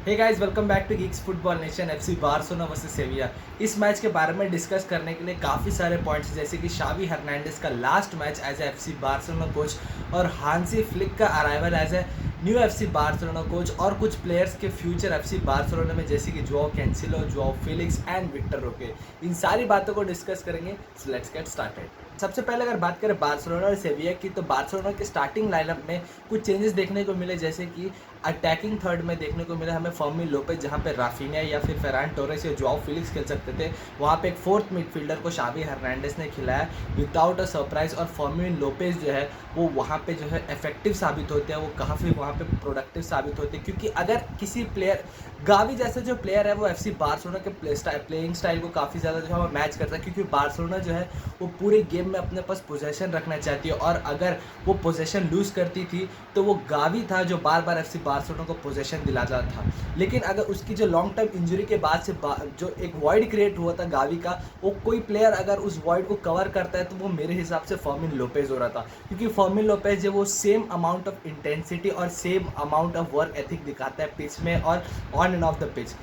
Hey guys, welcome back to Geeks Football Nation. FC Barcelona versus Sevilla. इस match के बारे में discuss करने के लिए काफ़ी सारे पॉइंट्स, जैसे कि शावी हर्नांडेस का last match as a FC Barcelona coach और हांसी फ्लिक का arrival as a new FC Barcelona coach, और कुछ प्लेयर्स के फ्यूचर एफसी बार्सिलोना में, जैसे कि Joao Cancelo, Joao Felix and Victor Roque. इन सारी बातों को डिस्कस करेंगे। So let's get started. सबसे पहले अगर बात करें बार्सिलोना और सेविया की, तो बार्सिलोना के स्टार्टिंग लाइनअप में कुछ चेंजेस देखने को मिले, जैसे कि अटैकिंग थर्ड में देखने को मिला हमें फर्मी लोपेज, जहाँ पे राफिनिया या फिर फेरान टोरेस या जोआओ फेलिक्स खेल सकते थे। वहाँ पे एक फोर्थ मिडफील्डर को शावी हर्नांडेस ने खिलाया विदाउट अ सरप्राइज, और फर्मी लोपेज जो है वो वहाँ पे जो है इफेक्टिव साबित होते हैं, वो काफ़ी वहाँ पे प्रोडक्टिव साबित होते हैं। क्योंकि अगर किसी प्लेयर, गावी जैसे जो प्लेयर है, वो एफसी बार्सिलोना के प्लेइंग स्टाइल को काफ़ी ज़्यादा जो है वो मैच करता है, क्योंकि बार्सिलोना जो है वो पूरे गेम में अपने पास पोजेशन रखना चाहती है, और अगर वो पोजेशन लूज़ करती थी तो वो गावी था जो बार बार एफसी बार्सिलोना को पोजेशन दिलाता था। लेकिन अगर उसकी जो लॉन्ग टर्म इंजरी के बाद से जो एक वॉइड क्रिएट हुआ था गावी का, वो कोई प्लेयर अगर उस वॉइड को कवर करता है तो वो मेरे हिसाब से फर्मिन लोपेज हो रहा था। क्योंकि फर्मिन लोपेज जो वो सेम अमाउंट ऑफ इंटेंसिटी और same amount of work ethic दिखाता है पिच में और on end of the pitch.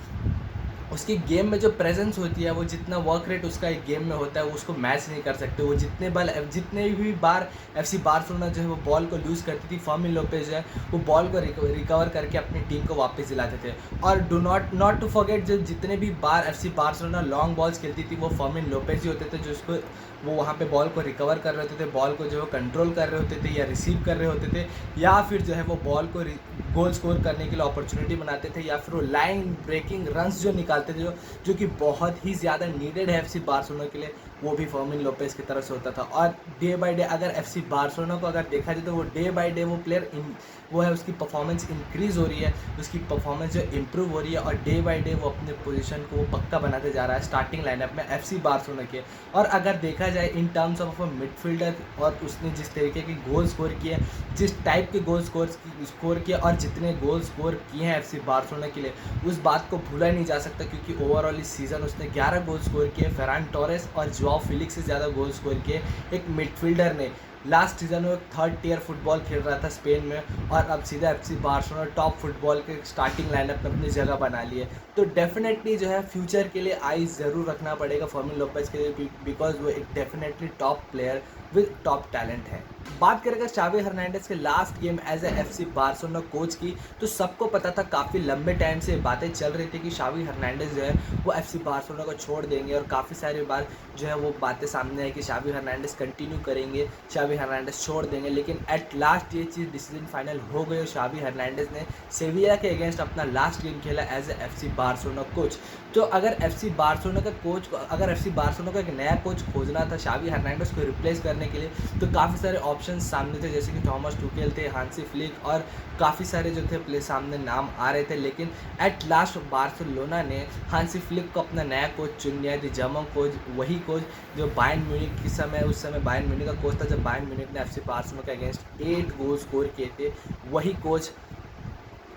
उसकी गेम में जो प्रेजेंस होती है, वो जितना वर्क रेट उसका एक गेम में होता है, वो उसको मैच नहीं कर सकते। वो जितने भी बार एफसी बार्सिलोना जो है वो बॉल को लूज़ करती थी, फर्मिन लोपेज जो है वो बॉल को रिकवर करके अपनी टीम को वापस दिलाते थे। और डू नॉट टू फॉरगेट, जो जितने भी बार एफसी बार्सिलोना लॉन्ग बॉल्स खेलती थी, वो फर्मिन लोपेज ही होते थे, जो उसको वो वहाँ पे बॉल को रिकवर कर रहे होते थे, बॉल को जो है कंट्रोल कर रहे होते थे या रिसीव कर रहे होते थे, या फिर जो है वो बॉल को गोल स्कोर करने के लिए अपॉर्चुनिटी बनाते थे, या फिर वो लाइन ब्रेकिंग रन्स जो निकालते थे, जो कि बहुत ही ज़्यादा नीडेड है एफसी बार्सिलोना के लिए, वो भी फर्मिन लोपेज की तरफ से होता था। और डे बाय डे अगर एफसी बार्सिलोना को अगर देखा जाए, तो वो डे बाय डे वो प्लेयर वो है, उसकी परफॉर्मेंस इंक्रीज़ हो रही है, उसकी परफॉर्मेंस जो इम्प्रूव हो रही है, और डे बाय डे वो अपने पोजीशन को पक्का बनाते जा रहा है स्टार्टिंग लाइनअप में एफसी बार्सिलोना के। और अगर देखा जाए in terms of a midfielder, और उसने जिस तरीके के गोल स्कोर किए, जिस टाइप के गोल स्कोर किए, और जितने गोल स्कोर किए हैं एफसी बार्सिलोना के लिए, उस बात को भूला नहीं जा सकता। क्योंकि ओवरऑल इस सीज़न उसने 11 गोल स्कोर किए, फेरान टोरेस और जोआओ फेलिक्स से ज़्यादा गोल स्कोर किए एक मिडफील्डर ने। लास्ट सीजन में थर्ड टियर फुटबॉल खेल रहा था स्पेन में, और अब सीधा एफसी बार्सिलोना टॉप फुटबॉल के स्टार्टिंग लाइनअप में अपनी जगह बना ली है। तो डेफिनेटली जो है फ्यूचर के लिए आई ज़रूर रखना पड़ेगा फर्मिन लोपेज के लिए, बिकॉज वो एक definitely top player with top talent है। बात करेगा शावी हर्नांडेस के last game as a FC Barcelona coach की, तो सबको पता था, काफ़ी लंबे टाइम से बातें चल रही थी कि शावी हर्नांडेस जो है वो एफसी बार्सिलोना को छोड़ देंगे, और काफ़ी सारी बार जो है वो बातें सामने आई कि शावी हर्नांडेस कंटिन्यू करेंगे, शावी हर्नांडेस छोड़ देंगे। लेकिन एट लास्ट ये चीज़ डिसीजन फाइनल हो गई, और शावी हर्नांडेस ने सेविया के अगेंस्ट अपना लास्ट गेम खेला as a FC Barcelona coach. तो अगर एफसी बार्सिलोना का कोच को, अगर एफसी बार्सिलोना का एक नया कोच खोजना था शावी हर्नांडेस को रिप्लेस करने के लिए, तो काफ़ी सारे ऑप्शन सामने थे, जैसे कि थॉमस टुकेल थे, हांसी फ्लिक, और काफ़ी सारे जो थे प्ले सामने नाम आ रहे थे। लेकिन एट लास्ट बार्सिलोना ने हांसी फ्लिक को अपना नया कोच चुन लिया, द जर्मन कोच, वही कोच जो बायर्न म्यूनिख के समय, उस समय बायर्न म्यूनिख का कोच था, जब बायर्न म्यूनिख ने एफसी बार्सिलोना के अगेंस्ट 8 गोल स्कोर किए थे। वही कोच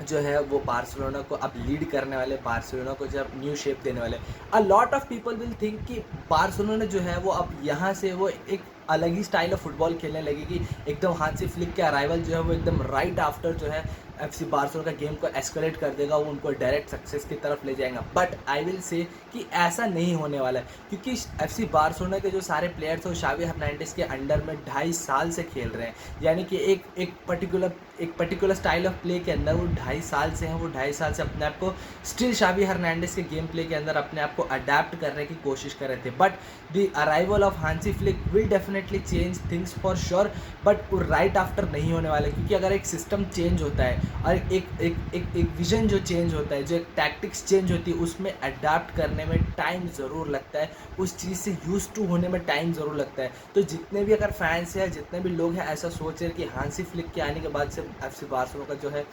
जो है वो बार्सिलोना को अब लीड करने वाले, बार्सिलोना को जब न्यू शेप देने वाले। A lot of people will think कि बार्सिलोना जो है वो अब यहाँ से वो एक अलग ही स्टाइल ऑफ फुटबॉल खेलने लगेगी। एकदम हांसी फ्लिक के अराइवल जो है वो एकदम राइट आफ्टर जो है एफसी बार्सिलोना का गेम को एस्केलेट कर देगा, वो उनको डायरेक्ट सक्सेस की तरफ ले जाएगा। बट आई विल से कि ऐसा नहीं होने वाला है, क्योंकि एफसी बार्सिलोना के जो सारे प्लेयर्स हैं शावी हर्नांडेस के अंडर में 2.5 साल से खेल रहे हैं। यानी कि एक पर्टिकुलर स्टाइल ऑफ प्ले के अंदर वो 2.5 साल से हैं, वो 2.5 साल से अपने आप को स्टिल शावी हर्नांडेस के गेम प्ले के अंदर अपने आप को अडेप्ट करने की कोशिश कर रहे थे। But the arrival of Hansi Flick will definitely change things for sure, but वो राइट आफ्टर नहीं होने वाला, क्योंकि अगर एक सिस्टम चेंज होता है और एक विजन जो चेंज होता है, जो एक टैक्टिक्स चेंज होती है, उसमें अडेप्ट करने में टाइम ज़रूर लगता है, उस चीज़ से यूज टू होने में टाइम ज़रूर लगता है। तो जितने भी अगर फैंस हैं, जितने भी लोग हैं, ऐसा सोच रहे हैं कि हांसी फ्लिक के आने के बाद से एफसी बार्सिलोना का जो है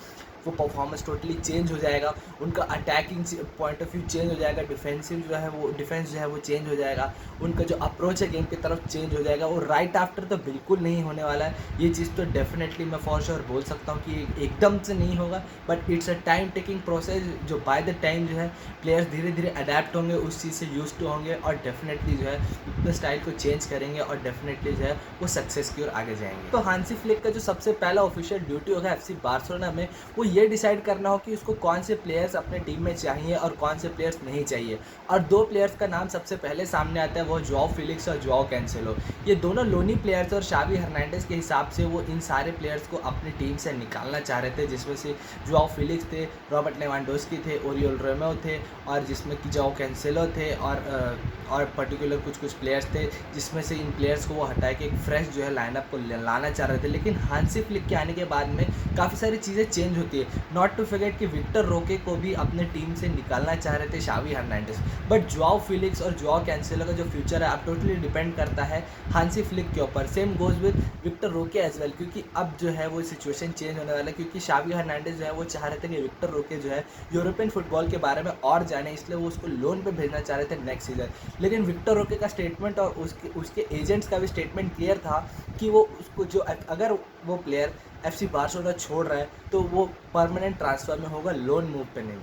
वो परफॉर्मेंस टोटली चेंज हो जाएगा, उनका attacking point of view change हो जाएगा, डिफेंस जो है वो चेंज हो जाएगा, उनका जो अप्रोच है गेम की तरफ चेंज हो जाएगा। और राइट आफ्टर तो बिल्कुल नहीं होने वाला है। ये चीज़ तो डेफिनेटली मैं फॉर श्योर बोल सकता हूँ कि एकदम से नहीं होगा, but it's a time taking process, जो बाय द टाइम जो है प्लेयर्स धीरे धीरे अडेप्ट होंगे, उस चीज़ से यूज टू होंगे, और डेफिनेटली जो है अपने स्टाइल को चेंज करेंगे, और डेफिनेटली जो है वो सक्सेस की ओर आगे जाएंगे। तो हांसी फ्लिक का जो सबसे पहला ऑफिशियल ड्यूटी होगा एफसी बार्सिलोना में, वो ये डिसाइड करना हो कि उसको कौन से प्लेयर्स अपने टीम में चाहिए और कौन से प्लेयर्स नहीं चाहिए। और 2 प्लेयर्स का नाम सबसे पहले सामने आता है, वो जोआओ फिलिक्स और जोआओ कैंसेलो। ये दोनों लोनी प्लेयर्स और शावी हर्नांडेज के हिसाब से वो इन सारे प्लेयर्स को अपनी टीम से निकालना चाह रहे थे, जिसमें से जोआओ फिलिक्स थे, रॉबर्ट लेवांडोस्की थे, ओरियल रोमेरो थे, और जिसमें कि जोआओ कैंसेलो थे, और पर्टिकुलर कुछ प्लेयर्स थे, जिसमें से इन प्लेयर्स को वो हटा के एक फ्रेश जो है लाइनअप को लाना चाह रहे थे। लेकिन हांसी फ्लिक के आने के बाद में काफ़ी सारी चीज़ें चेंज होती है। नॉट टू फॉरगेट कि विक्टर रोके को भी अपने टीम से निकालना चाह रहे थे शावी हर्नांडेज। बट जोआओ फिलिक्स और जोआओ कैंसेलो का जो फ्यूचर है अब टोटली डिपेंड करता है हांसी फ्लिक के ऊपर। Same goes with Victor Roque as well, क्योंकि अब जो है वो सिचुएशन चेंज होने वाला है, क्योंकि शावी हर्नांडेज जो है वो चाह रहे थे कि विक्टर रोके जो है यूरोपियन फुटबॉल के बारे में और जाने, इसलिए वो उसको लोन पे भेजना चाह रहे थे नेक्स्ट सीजन। लेकिन विक्टर रोके का स्टेटमेंट और उसके एजेंट्स का भी स्टेटमेंट क्लियर था कि वो उसको जो अगर वो प्लेयर FC बार्सिलोना छोड़ रहा है तो वो परमानेंट ट्रांसफ़र में होगा, लोन मूव पे नहीं।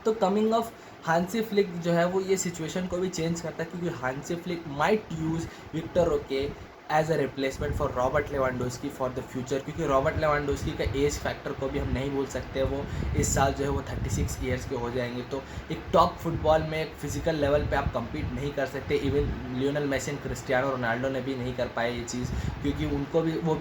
तो कमिंग ऑफ हांसी फ्लिक जो है वो ये सिचुएशन को भी चेंज करता है, क्योंकि Hansi Flick might use Victor Roque as a replacement for Robert Lewandowski for the future, क्योंकि रॉबर्ट लेवांडोस्की का एज फैक्टर को भी हम नहीं भूल सकते। वो इस साल जो है वो 36 ईयर्स के हो जाएंगे, तो एक टॉप फुटबॉल में एक फिजिकल लेवल पे आप compete नहीं कर सकते। Even Lionel Messi, Cristiano Ronaldo ने भी नहीं कर पाए ये चीज़, क्योंकि उनको भी वो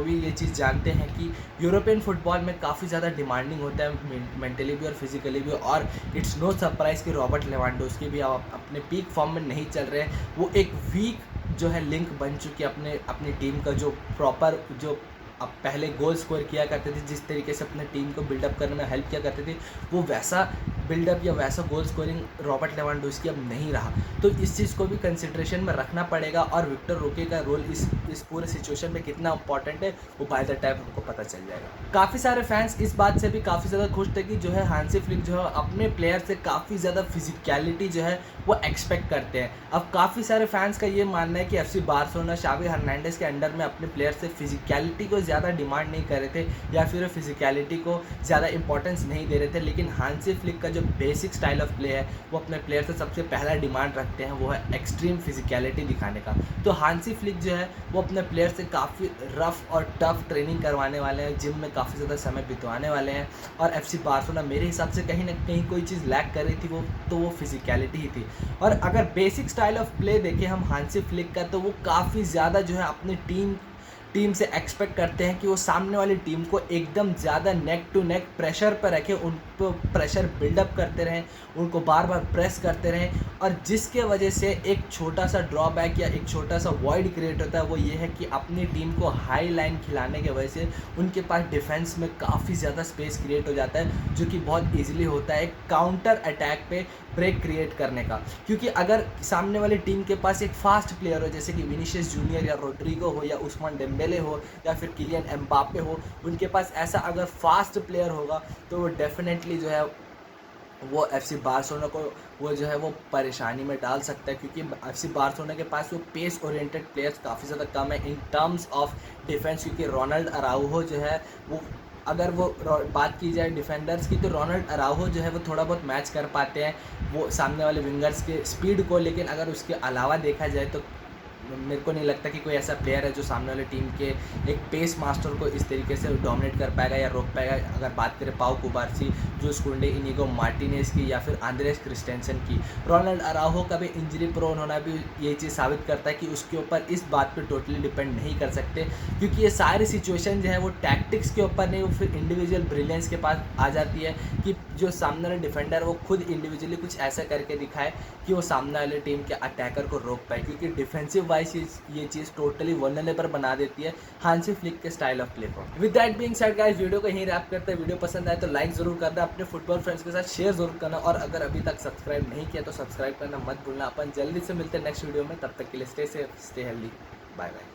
भी ये चीज़ जानते हैं कि यूरोपियन फुटबॉल में काफ़ी ज़्यादा डिमांडिंग होता है मेंटली भी और फिजिकली भी। और इट्स नो सरप्राइज़ कि रॉबर्ट लेवांडोस्की भी अपने पीक फॉर्म में नहीं चल रहे हैं। वो एक वीक जो है लिंक बन चुकी है अपनी टीम का, जो प्रॉपर जो अब पहले गोल स्कोर किया करते थे, जिस तरीके से अपने टीम को बिल्डअप करने में हेल्प किया करते थे, वो वैसा बिल्डअप या वैसा गोल स्कोरिंग रॉबर्ट लेवांडोस्की अब नहीं रहा। तो इस चीज़ को भी कंसिडरेशन में रखना पड़ेगा, और विक्टर रोके का रोल इस पूरे सिचुएशन में कितना इंपॉर्टेंट है वो बाय द टाइम हमको पता चल जाएगा। काफ़ी सारे फैंस इस बात से भी काफ़ी ज़्यादा खुश थे कि जो है हांसी फ्लिक जो है अपने प्लेयर से काफ़ी ज़्यादा फिजिकलिटी जो है वो एक्सपेक्ट करते हैं। अब काफ़ी सारे फैंस का ये मानना है कि FC बार्सिलोना शावी हर्नांडेज के अंडर में अपने प्लेयर से फिजिकलिटी को ज़्यादा डिमांड नहीं कर रहे थे, या फिर फिजिकलिटी को ज़्यादा इंपॉर्टेंस नहीं दे रहे थे। लेकिन हांसी फ्लिक का जो बेसिक स्टाइल ऑफ प्ले है वो अपने प्लेयर से सबसे पहला डिमांड रखते हैं, वो है एक्सट्रीम फिजिकलिटी दिखाने का। तो हांसी फ्लिक जो है वो अपने प्लेयर से काफ़ी रफ और टफ ट्रेनिंग करवाने वाले हैं, जिम में काफ़ी ज़्यादा समय बितवाने वाले हैं। और FC बार्सिलोना मेरे हिसाब से कहीं ना कहीं कोई चीज़ लैक कर रही थी, वो फिजिकलिटी ही थी। और अगर बेसिक स्टाइल ऑफ प्ले देखें हम हांसी फ्लिक का, तो वो काफ़ी ज़्यादा जो है अपनी टीम से एक्सपेक्ट करते हैं कि वो सामने वाली टीम को एकदम ज़्यादा नेक टू नेक प्रेशर पर रखें, उन पर प्रेशर बिल्डअप करते रहें, उनको बार बार प्रेस करते रहें। और जिसके वजह से एक छोटा सा ड्रॉबैक या एक छोटा सा वॉइड क्रिएट होता है, वो ये है कि अपनी टीम को हाई लाइन खिलाने की वजह से उनके पास डिफेंस में काफ़ी ज़्यादा स्पेस क्रिएट हो जाता है, जो कि बहुत ईजिली होता है काउंटर अटैक पे ब्रेक क्रिएट करने का। क्योंकि अगर सामने वाली टीम के पास एक फास्ट प्लेयर हो, जैसे कि विनीशियस जूनियर या रोड्रिगो हो या उस्मान डेम्बेले हो या फिर किलियन एम्बापे हो, उनके पास ऐसा अगर फास्ट प्लेयर होगा तो वो डेफिनेटली जो है वो FC बार्सिलोना को वो जो है वो परेशानी में डाल सकता है, क्योंकि FC बार्सिलोना के पास वो पेस ओरिएंटेड प्लेयर्स काफ़ी ज़्यादा कम है इन टर्म्स ऑफ डिफेंस। क्योंकि रोनाल्ड अराउहो जो है वो, अगर वो बात की जाए डिफेंडर्स की, तो रोनाल्ड अराउहो जो है वो थोड़ा बहुत मैच कर पाते हैं वो सामने वाले विंगर्स के स्पीड को। लेकिन अगर उसके अलावा देखा जाए तो मेरे को नहीं लगता कि कोई ऐसा प्लेयर है जो सामने वाले टीम के एक पेस मास्टर को इस तरीके से डोमिनेट कर पाएगा या रोक पाएगा। अगर बात करें पाउ कुबार्सी, जूस कुंडे, इनिगो मार्टिनेज की या फिर आंद्रेस क्रिस्टेंसन की, रोनाल्ड अराउहो का भी इंजरी प्रोन होना भी ये चीज़ साबित करता है कि उसके ऊपर इस बात पे टोटली डिपेंड नहीं कर सकते, क्योंकि ये सारी सिचुएशन जो है वो टैक्टिक्स के ऊपर नहीं, वो फिर इंडिविजुअल ब्रिलियंस के पास आ जाती है कि जो सामने वाले डिफेंडर वो खुद इंडिविजुअली कुछ ऐसा करके दिखाए कि वो सामने वाले टीम के अटैकर को रोक पाए, क्योंकि डिफेंसिव ये चीज़ टोटली वल्नरेबल बना देती है हांसी फ्लिक के स्टाइल ऑफ प्ले को। With that being said guys, video को यहीं रैप करते हैं। वीडियो पसंद आए तो लाइक जरूर करना, अपने फुटबॉल फ्रेंड्स के साथ शेयर जरूर करना, और अगर अभी तक सब्सक्राइब नहीं किया तो सब्सक्राइब करना मत भूलना। अपन जल्दी से मिलते हैं नेक्स्ट वीडियो में, तब तक के लिए stay safe, stay healthy, bye bye.